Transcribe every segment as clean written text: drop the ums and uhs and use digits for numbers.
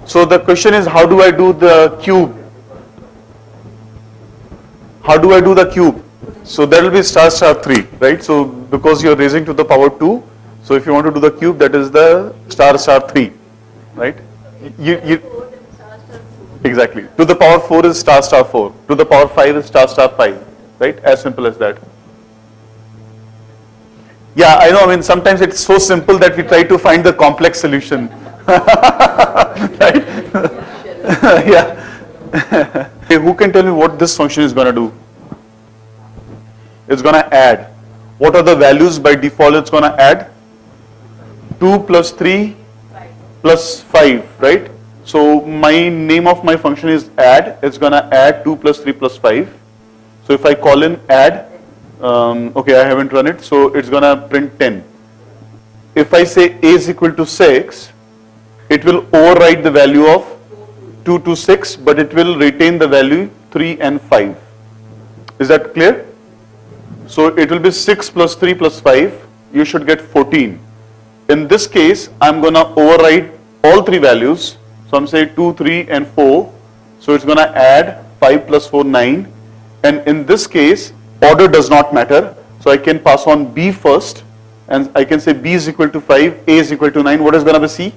So the question is, how do I do the cube? How do I do the cube? So that will be star star 3, right? So because you are raising to the power 2, so if you want to do the cube, that is the star star 3, right? You exactly. To the power 4 is star star 4. To the power 5 is star star 5, right? As simple as that. Yeah, I know. I mean, sometimes it's so simple that we try to find the complex solution. Right? Yeah. Okay, who can tell me what this function is going to do? It's going to add. What are the values by default it's going to add? 2 plus 3 plus 5, right? So my name of my function is add. It's going to add 2 plus 3 plus 5. So if I call in add, okay, I haven't run it, so it's going to print 10. If I say a is equal to 6, it will overwrite the value of 2 to 6, but it will retain the value 3 and 5. Is that clear? So it will be 6 plus 3 plus 5, you should get 14. In this case, I'm going to overwrite all three values. So I'm saying 2, 3 and 4. So it's going to add 5 plus 4, 9. And in this case, order does not matter. So I can pass on B first. And I can say B is equal to 5, A is equal to 9. What is going to be C?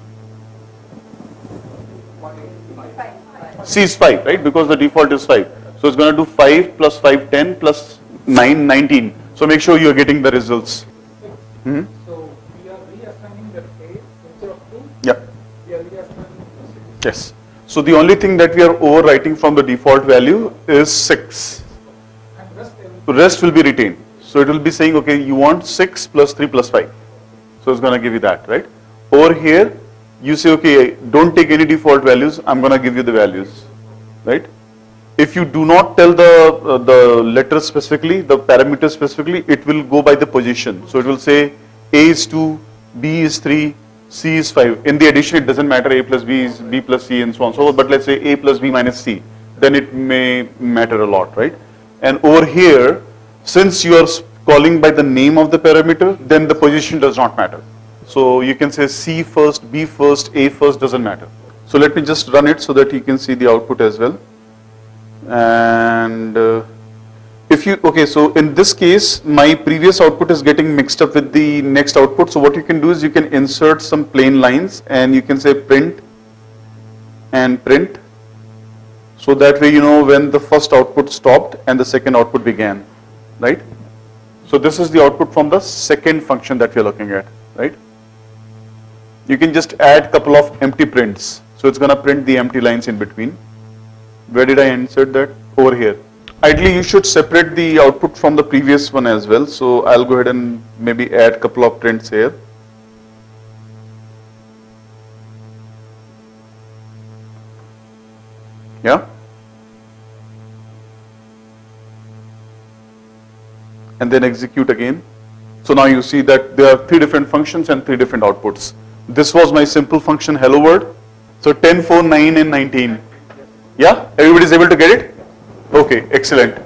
C is 5, right? Because the default is 5. So it's going to do 5 plus 5, 10 plus 9, 19. So make sure you are getting the results. Hmm? So we are reassigning that A instead of 2? Yeah. We are reassigning 6. Yes. So the only thing that we are overwriting from the default value is 6. And Rest will be retained. So it will be saying, okay, you want 6 plus 3 plus 5. So it's going to give you that, right? Over here, you say, okay, don't take any default values. I'm going to give you the values, right? If you do not tell the letter specifically, the parameter specifically, it will go by the position. So it will say A is 2, B is 3, C is 5. In the addition, it doesn't matter A plus B is B plus C and so on and so forth. But let's say A plus B minus C. Then it may matter a lot, right? And over here, since you are calling by the name of the parameter, then the position does not matter. So you can say C first, B first, A first, doesn't matter. So let me just run it so that you can see the output as well. And if you, okay, so in this case, my previous output is getting mixed up with the next output. So what you can do is you can insert some plain lines and you can say print and print. So that way you know when the first output stopped and the second output began, right? So this is the output from the second function that we are looking at, right? You can just add a couple of empty prints. So it's going to print the empty lines in between. Where did I insert that? Over here. Ideally, you should separate the output from the previous one as well. So I'll go ahead and maybe add a couple of prints here. Yeah. And then execute again. So now you see that there are 3 different functions and 3 different outputs. This was my simple function hello world. So 10, 4, 9 and 19. Yeah, everybody is able to get it? Okay, excellent.